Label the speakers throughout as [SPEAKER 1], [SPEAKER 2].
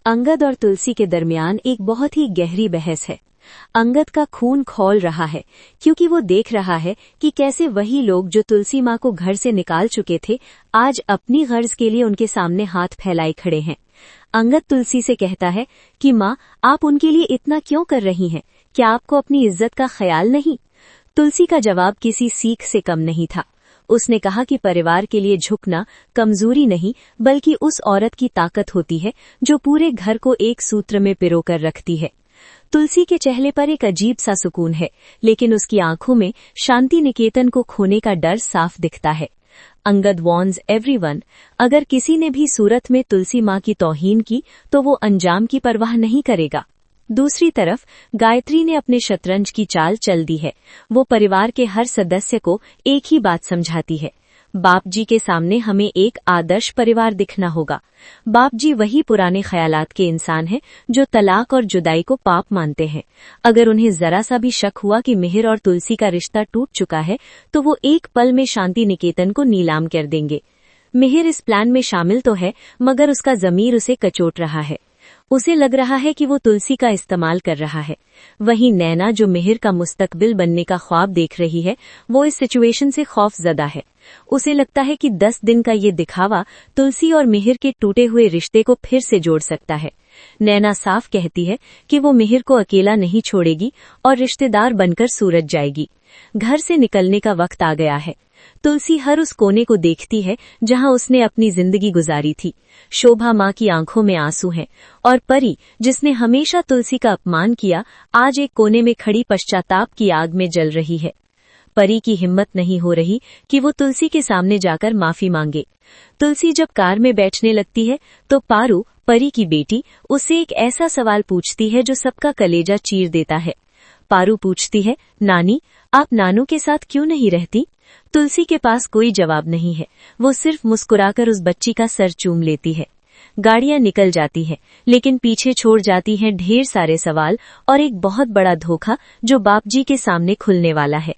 [SPEAKER 1] अंगद और तुलसी के दरमियान एक बहुत ही गहरी बहस है। अंगद का खून खौल रहा है क्योंकि वो देख रहा है कि कैसे वही लोग जो तुलसी माँ को घर से निकाल चुके थे आज अपनी गर्ज के लिए उनके सामने हाथ फैलाए खड़े हैं। अंगद तुलसी से कहता है कि माँ, आप उनके लिए इतना क्यों कर रही हैं? क्या आपको अपनी इज्जत का ख्याल नहीं? तुलसी का जवाब किसी सीख से कम नहीं था। उसने कहा कि परिवार के लिए झुकना कमजोरी नहीं बल्कि उस औरत की ताकत होती है जो पूरे घर को एक सूत्र में पिरोकर रखती है। तुलसी के चेहरे पर एक अजीब सा सुकून है, लेकिन उसकी आंखों में शांति निकेतन को खोने का डर साफ दिखता है। अंगद वॉर्न्स एवरीवन, अगर किसी ने भी सूरत में तुलसी माँ की तौहीन की तो वो अंजाम की परवाह नहीं करेगा। दूसरी तरफ गायत्री ने अपने शतरंज की चाल चल दी है। वो परिवार के हर सदस्य को एक ही बात समझाती है। बाप जी के सामने हमें एक आदर्श परिवार दिखना होगा। बाप जी वही पुराने ख्यालात के इंसान हैं जो तलाक और जुदाई को पाप मानते हैं। अगर उन्हें जरा सा भी शक हुआ कि मिहिर और तुलसी का रिश्ता टूट चुका है तो वो एक पल में शांति निकेतन को नीलाम कर देंगे। मिहिर इस प्लान में शामिल तो है, मगर उसका जमीर उसे कचोट रहा है। उसे लग रहा है कि वो तुलसी का इस्तेमाल कर रहा है। वहीं नैना, जो मिहिर का मुस्तकबिल बनने का ख्वाब देख रही है, वो इस सिचुएशन से खौफजदा है। उसे लगता है कि 10 दिन का ये दिखावा तुलसी और मिहिर के टूटे हुए रिश्ते को फिर से जोड़ सकता है। नैना साफ कहती है कि वो मिहिर को अकेला नहीं छोड़ेगी और रिश्तेदार बनकर सूरत जाएगी। घर से निकलने का वक्त आ गया है। तुलसी हर उस कोने को देखती है जहां उसने अपनी जिंदगी गुजारी थी। शोभा माँ की आंखों में आंसू हैं और परी, जिसने हमेशा तुलसी का अपमान किया, आज एक कोने में खड़ी पश्चाताप की आग में जल रही है। परी की हिम्मत नहीं हो रही कि वो तुलसी के सामने जाकर माफी मांगे। तुलसी जब कार में बैठने लगती है तो पारू, परी की बेटी, उससे एक ऐसा सवाल पूछती है जो सबका कलेजा चीर देता है। पारू पूछती है, नानी, आप नानू के साथ क्यों नहीं रहती? तुलसी के पास कोई जवाब नहीं है। वो सिर्फ मुस्कुराकर उस बच्ची का सर चूम लेती है। गाड़ियां निकल जाती हैं, लेकिन पीछे छोड़ जाती हैं ढेर सारे सवाल और एक बहुत बड़ा धोखा जो बाप जी के सामने खुलने वाला है।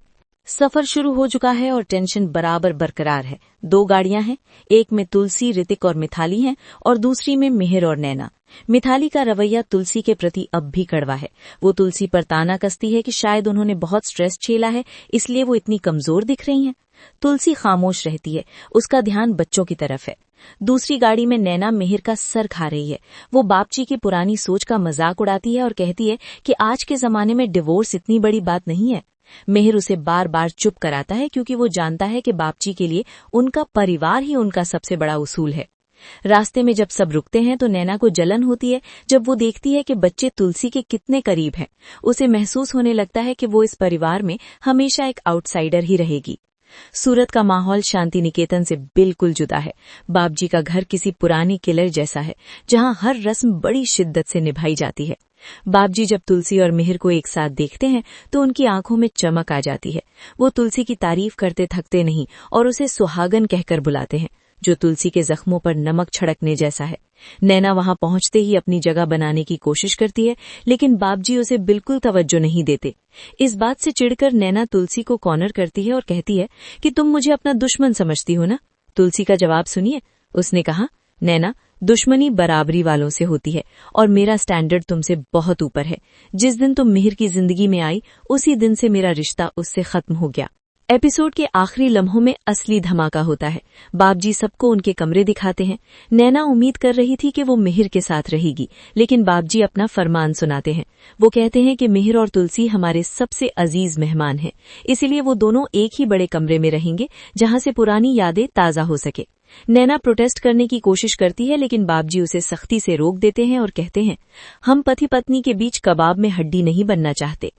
[SPEAKER 2] सफर शुरू हो चुका है और टेंशन बराबर बरकरार है। 2 गाड़ियां हैं, एक में तुलसी, ऋतिक और मिथाली हैं और दूसरी में मिहिर और नैना। मिथाली का रवैया तुलसी के प्रति अब भी कड़वा है। वो तुलसी पर ताना कसती है कि शायद उन्होंने बहुत स्ट्रेस झेला है, इसलिए वो इतनी कमजोर दिख रही हैं। तुलसी खामोश रहती है, उसका ध्यान बच्चों की तरफ है। दूसरी गाड़ी में नैना मिहिर का सर खा रही है। वो बाप जी की पुरानी सोच का मजाक उड़ाती है और कहती है कि आज के जमाने में डिवोर्स इतनी बड़ी बात नहीं है। मिहिर उसे बार बार चुप कराता है क्योंकि वो जानता है कि बापजी के लिए उनका परिवार ही उनका सबसे बड़ा उसूल है। रास्ते में जब सब रुकते हैं तो नैना को जलन होती है जब वो देखती है कि बच्चे तुलसी के कितने करीब हैं। उसे महसूस होने लगता है कि वो इस परिवार में हमेशा एक आउटसाइडर ही रहेगी। सूरत का माहौल शांति निकेतन से बिल्कुल जुदा है। बापजी का घर किसी पुरानी किले जैसा है जहां हर रस्म बड़ी शिद्दत से निभाई जाती है। बापजी जब तुलसी और मिहिर को एक साथ देखते हैं तो उनकी आंखों में चमक आ जाती है। वो तुलसी की तारीफ करते थकते नहीं और उसे सुहागन कहकर बुलाते हैं, जो तुलसी के जख्मों पर नमक छिड़कने जैसा है। नैना वहां पहुंचते ही अपनी जगह बनाने की कोशिश करती है, लेकिन बापजी उसे बिल्कुल तवज्जो नहीं देते। इस बात से चिढ़कर नैना तुलसी को कॉर्नर करती है और कहती है कि तुम मुझे अपना दुश्मन समझती हो ना। तुलसी का जवाब सुनिए। उसने कहा, नैना, दुश्मनी बराबरी वालों से होती है और मेरा स्टैंडर्ड तुमसे बहुत ऊपर है। जिस दिन तुम मिहिर की जिंदगी में आई उसी दिन से मेरा रिश्ता उससे खत्म हो गया। एपिसोड के आखिरी लम्हों में असली धमाका होता है। बापजी सबको उनके कमरे दिखाते हैं। नैना उम्मीद कर रही थी कि वो मिहिर के साथ रहेगी, लेकिन बापजी अपना फरमान सुनाते हैं। वो कहते हैं कि मिहिर और तुलसी हमारे सबसे अजीज मेहमान हैं, इसीलिए वो दोनों एक ही बड़े कमरे में रहेंगे जहां से पुरानी यादें ताजा हो सके। नैना प्रोटेस्ट करने की कोशिश करती है, लेकिन बापजी उसे सख्ती से रोक देते हैं और कहते हैं, हम पति पत्नी के बीच कबाब में हड्डी नहीं बनना चाहते।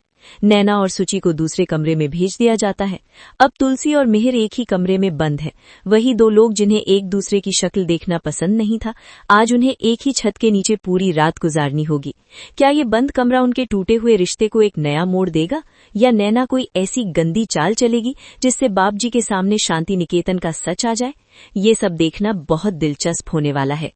[SPEAKER 2] नैना और सुची को दूसरे कमरे में भेज दिया जाता है। अब तुलसी और मिहिर एक ही कमरे में बंद हैं। वही 2 लोग जिन्हें एक दूसरे की शक्ल देखना पसंद नहीं था, आज उन्हें एक ही छत के नीचे पूरी रात गुजारनी होगी। क्या ये बंद कमरा उनके टूटे हुए रिश्ते को एक नया मोड़ देगा, या नैना कोई ऐसी गंदी चाल चलेगी जिससे बाप जी के सामने शांति निकेतन का सच आ जाए? ये सब देखना बहुत दिलचस्प होने वाला है।